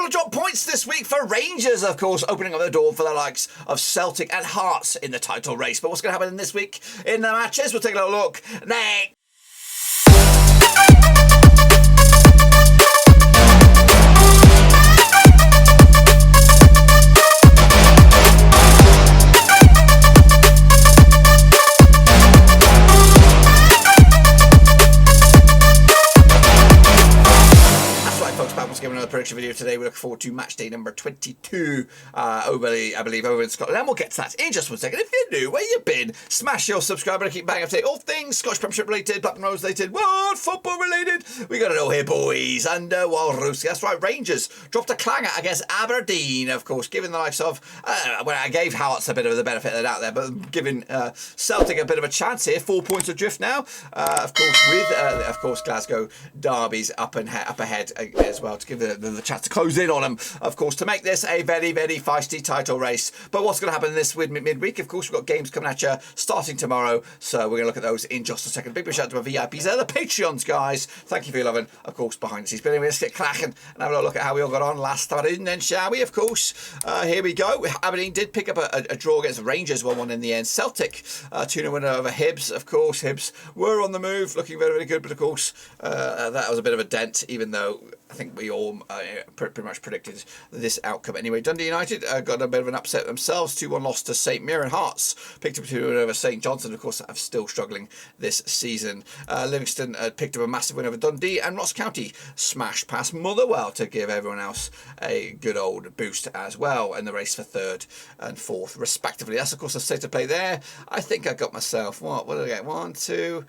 to drop points this week for Rangers, of course, opening up the door for the likes of Celtic and Hearts in the title race. But what's going to happen this week in the matches? We'll take a little look next. Another prediction video today. We look forward to match day number 22 over in Scotland, and we'll get to that in just 1 second. If you're new, where you been, smash your subscribe and keep banging up to date all things Scottish Premiership related, Blackburn Rovers related, world football related. We got it all here, boys, and Walrus. That's right, Rangers dropped a clanger against Aberdeen, of course, giving the likes of well, I gave Hearts a bit of the benefit of the doubt there, but giving Celtic a bit of a chance here. 4 points adrift now, of course, with Glasgow derbies up ahead as well, to give the chance to close in on them, of course, to make this a very, very feisty title race. But what's going to happen this midweek? Of course, we've got games coming at you starting tomorrow, so we're going to look at those in just a second. Big shout out to my VIPs. They're the Patreons, guys. Thank you for your loving, of course, behind the scenes. But anyway, let's get cracking and have a look at how we all got on last Aberdeen then, shall we? Of course, here we go. Aberdeen did pick up a draw against Rangers, 1-1 in the end. Celtic 2-0 winner over Hibs. Of course, Hibs were on the move, looking very, very good, but of course, that was a bit of a dent, even though I think we all pretty much predicted this outcome. Anyway, Dundee United got a bit of an upset themselves. 2-1 loss to St Mirren. Hearts picked up 2-1 over St Johnstone. Of course, are still struggling this season. Livingston picked up a massive win over Dundee, and Ross County smashed past Motherwell to give everyone else a good old boost as well in the race for third and fourth, respectively. That's, of course, the state of play there. I think I got myself, what did I get? 1, 2,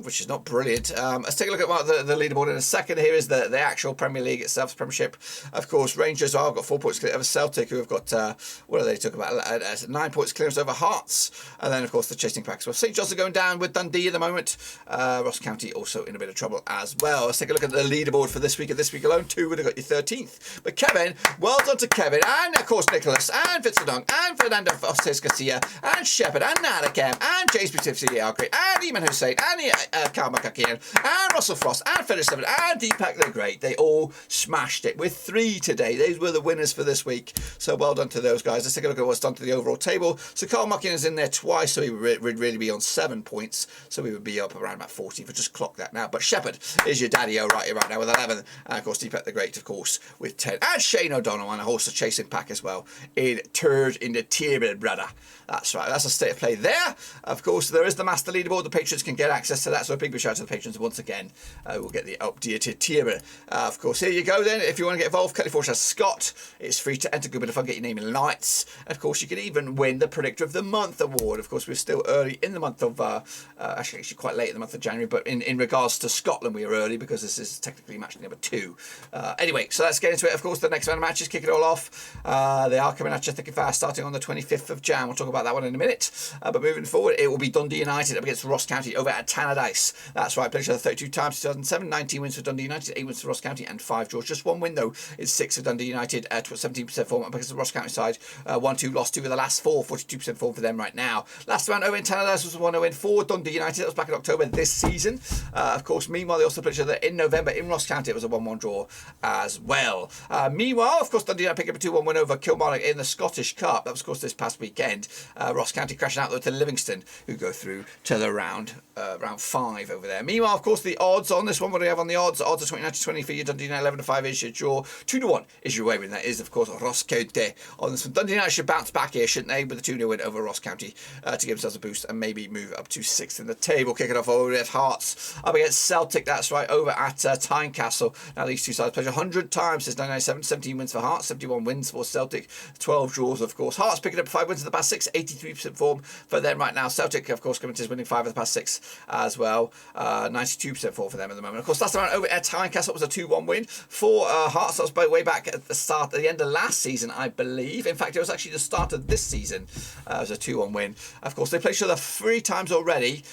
which is not brilliant. Let's take a look at what the leaderboard in a second. Here is the actual Premier League itself, Premiership. Of course, Rangers have got 4 points clear over Celtic, who have got, what are they talking about? 9 points clearance over Hearts. And then, of course, the chasing packs. Well, St Johnstone going down with Dundee at the moment. Ross County also in a bit of trouble as well. Let's take a look at the leaderboard for this week. And this week alone, 2 would have got you 13th. But Kevin, well done to Kevin, and of course Nicholas, and Vincent and Fernando Fostes Garcia, and Shepherd, and Nanakem, and James Butiffy, and Eamon Hussein, and Carl McCakian, and Russell Frost, and Phyllis Seven, and Deepak the Great. They all smashed it with 3 today. These were the winners for this week. So well done to those guys. Let's take a look at what's done to the overall table. So Carl McCakian is in there twice, so he would really be on 7 points. So we would be up around about 40. If we just clock that now. But Shepherd is your daddy-o right now with 11. And of course Deepak the Great, of course, with 10. And Shane O'Donnell, and a horse chasing pack as well in third in the table, brother. That's right. That's a state of play there. Of course, there is the master leaderboard. The patrons can get access to that. So a big shout out to the patrons once again. We'll get the updated tier. Of course, here you go then. If you want to get involved, cut/Scott. It's free to enter. Good bit of fun. Get your name in lights. And of course, you can even win the Predictor of the Month award. Of course, we're still early in the month of, actually quite late in the month of January. But in regards to Scotland, we are early because this is technically match number 2. Anyway, so let's get into it. Of course, the next round of matches, kick it all off. They are coming at you thick and fast, starting on the 25th of Jan. We'll talk about that one in a minute. But moving forward, it will be Dundee United up against Ross County over at Tannadice. That's right, played each other 32 times, 2007, 19 wins for Dundee United, 8 wins for Ross County, and 5 draws. Just 1 win, though, is 6 for Dundee United, 17% form up against the Ross County side. 1-2, lost 2 of the last 4, 42% form for them right now. Last round over in Tannadice was a 1-0 win for Dundee United. That was back in October this season. Of course, meanwhile, they also played each other in November in Ross County. It was a 1-1 draw as well. Meanwhile, of course, Dundee United picked up a 2-1 win over Kilmarnock in the Scottish Cup. That was, of course, this past weekend. Ross County crashing out to Livingston, who go through to the round 5 over there. Meanwhile, of course, the odds on this one, what do we have on the odds? Odds are 29-20 for you. Dundee United 11-5 is your draw. 2-1 is your way win. That is, of course, Ross County on this one. Dundee United should bounce back here, shouldn't they? With a 2-0 win over Ross County to give themselves a boost and maybe move up to 6th in the table. Kick it off over at Hearts up against Celtic. That's right, over at Tynecastle. Now these two sides played 100 times since 1997. 17 wins for Hearts, 71 wins for Celtic, 12 draws, of course. Hearts picking up 5 wins in the past 6, 83% form for them right now. Celtic, of course, coming to winning 5 of the past 6 as well. 92% form for them at the moment. Of course, last round over at Tynecastle was a 2-1 win for Hearts. That was way back at the end of last season, I believe. In fact, it was actually the start of this season. It was a 2-1 win. Of course, they played each other 3 times already.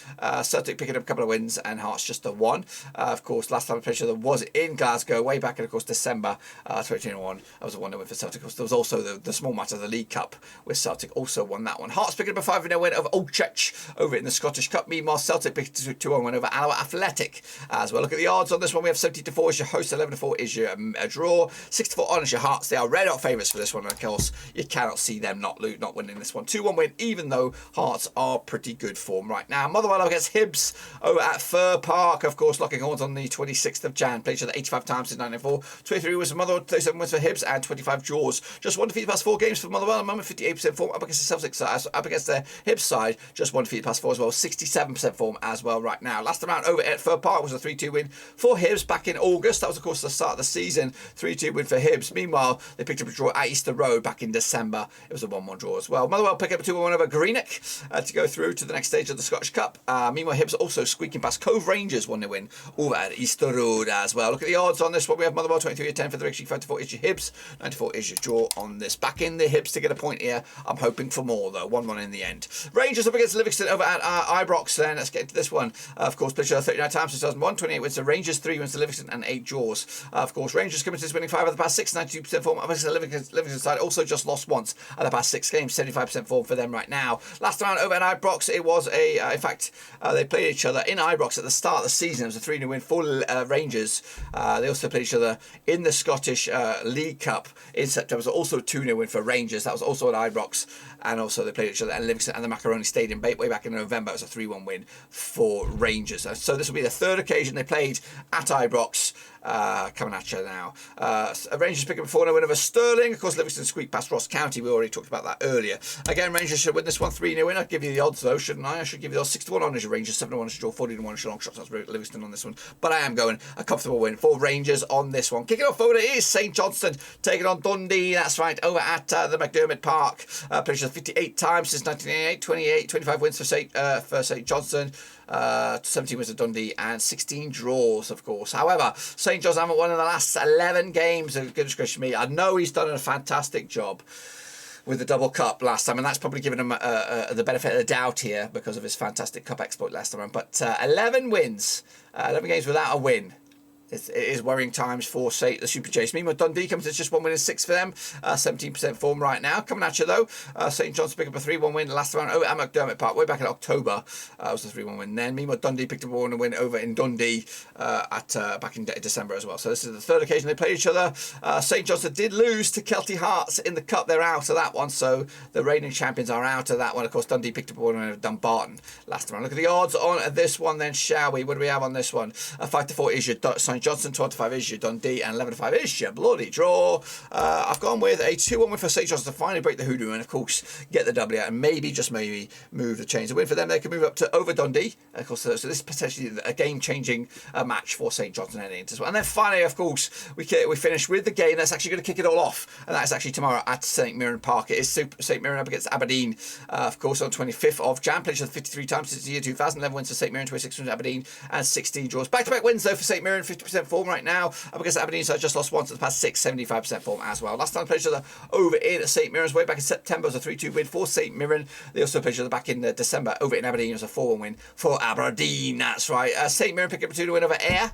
Celtic picking up a couple of wins and Hearts just the 1. Of course, last time they played each other was in Glasgow, way back in, of course, December 2021. That was a 1-0 win for Celtic. Of course, there was also the small match of the League Cup, with Celtic also won that one. Hearts picking up a 5-0 win over Old Church over in the Scottish Cup. Meanwhile, Celtic picked 2-1 win over Alloa Athletic as well. Look at the odds on this one. We have 70-4 is your host, 11-4 is your draw, 6-4 on is your Hearts. They are red hot favourites for this one, and of course you cannot see them not winning this one. 2-1 win, even though Hearts are pretty good form right now. Motherwell against Hibs over at Fir Park, of course, locking horns on the 26th of Jan. Played each other 85 times since 1994. 23 wins for Motherwell, 37 wins for Hibs, and 25 draws. Just one defeat past 4 games for Motherwell. At the moment, 58% form up against the Celtic side, up against the Hibs side. Just one defeat past 4 as well. 67% form as well right now. Last round over at Fir Park was a 3-2 win for Hibs back in August. That was, of course, the start of the season. 3-2 win for Hibs. Meanwhile, they picked up a draw at Easter Road back in December. It was a 1-1 draw as well. Motherwell picked up a 2-1 over Greenock to go through to the next stage of the Scottish Cup. Meanwhile, Hibs also squeaking past Cove Rangers 1-0 win over at Easter Road as well. Look at the odds on this one. We have Motherwell 23-10 for the Victory, 5-4 is your Hibs, 94 is your draw on this. Back in the Hibs to get a point here. I'm hoping for more though. 1-1 in the end. Rangers up against Livingston over at Ibrox. Then let's get into this one. Of course, played 39 times since 2001, 28 wins to Rangers, 3 wins to Livingston, and 8 draws. Of course, Rangers coming to this winning 5 of the past 6, 92% form. Obviously, the Livingston side also just lost once at the past 6 games, 75% form for them right now. Last round over at Ibrox, it was in fact, they played each other in Ibrox at the start of the season. It was a 3-0 win for Rangers. They also played each other in the Scottish League Cup in September. It was also a 2-0 win for Rangers. That was also at Ibrox. And also they played each other at Livingston and the Macaroni Stadium way back in November. It was a 3-1 win for Rangers. So this will be the third occasion they played at Ibrox. Coming at you now. Rangers pick up a 4-0 win over Stirling. Of course, Livingston squeaked past Ross County. We already talked about that earlier. Again, Rangers should win this one 3-0 win. I'd give you the odds though, shouldn't I? I should give you the odds 6-1 on as your Rangers, 7-1 as your draw, 40-1 as your long shots. That's Livingston on this one. But I am going a comfortable win for Rangers on this one. Kicking off over it is St Johnstone taking on Dundee. That's right, over at the McDermott Park. Played 58 times since 1988. 25 wins for St Johnstone. 17 wins to Dundee and 16 draws, of course. However, St John's haven't won in the last 11 games. Goodness gracious me. I know he's done a fantastic job with the double cup last time, and that's probably given him the benefit of the doubt here because of his fantastic cup exploit last time. But 11 wins, 11 games without a win. It is worrying times for, say, the Super Chase. Meanwhile, Dundee comes to just 1 win and 6 for them. 17% form right now. Coming at you, though. St John's picked up a 3-1 win last round over at McDermott Park way back in October. It was a 3-1 win then. Meanwhile, Dundee picked up a 1 win over in Dundee back in December as well. So this is the third occasion they played each other. St Johnstone did lose to Kelty Hearts in the Cup. They're out of that one. So the reigning champions are out of that one. Of course, Dundee picked up a 1 win over Dumbarton last round. Look at the odds on this one then, shall we? What do we have on this one? 5-4 is your St Johnstone, 12-5 is your Dundee, and 11-5 is your bloody draw. I've gone with a 2-1 win for St Johnstone to finally break the hoodoo and, of course, get the W out and maybe, just maybe, move the chains. A win for them, they can move up to over Dundee. Of course, so this is potentially a game-changing match for St Johnstone heading into as well. And then finally, of course, we finish with the game that's actually going to kick it all off, and that's actually tomorrow at St Mirren Park. It is St Mirren up against Aberdeen, of course, on 25th of Jan. Played 53 times since the year 2000. 11 wins for St Mirren, 26 wins for Aberdeen, and 16 draws. Back-to-back wins, though, for St Mirren, 50% form right now. Up against Aberdeen, so just lost once in the past 6, 75% form as well. Last time they played each other over in St Mirren's way back in September was a 3-2 win for St Mirren. They also played each other back in December over in Aberdeen. It was a 4-1 win for Aberdeen. That's right. St Mirren picked up a 2-0 win over Ayr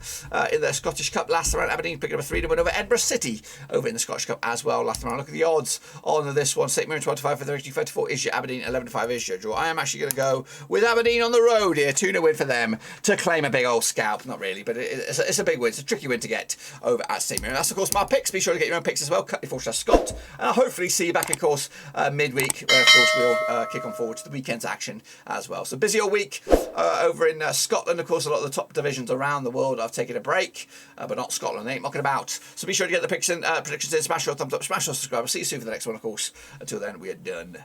in the Scottish Cup last round. Aberdeen picked up a 3-0 win over Edinburgh City over in the Scottish Cup as well last round. Look at the odds on this one. St Mirren 12-5 for the 54 is your Aberdeen, 11-5 is your draw. I am actually going to go with Aberdeen on the road here. 2-0 win for them to claim a big old scalp. Not really, but it's a big win. It's a tricky win to get over at St Mirren. That's, of course, my picks. Be sure to get your own picks as well. /Scott. And I'll hopefully see you back, of course, midweek, where, of course, we'll kick on forward to the weekend's action as well. So busy all week over in Scotland. Of course, a lot of the top divisions around the world have taken a break, but not Scotland. They ain't mucking about. So be sure to get the picks and predictions in. Smash your thumbs up, smash your subscribe. I'll see you soon for the next one, of course. Until then, we are done.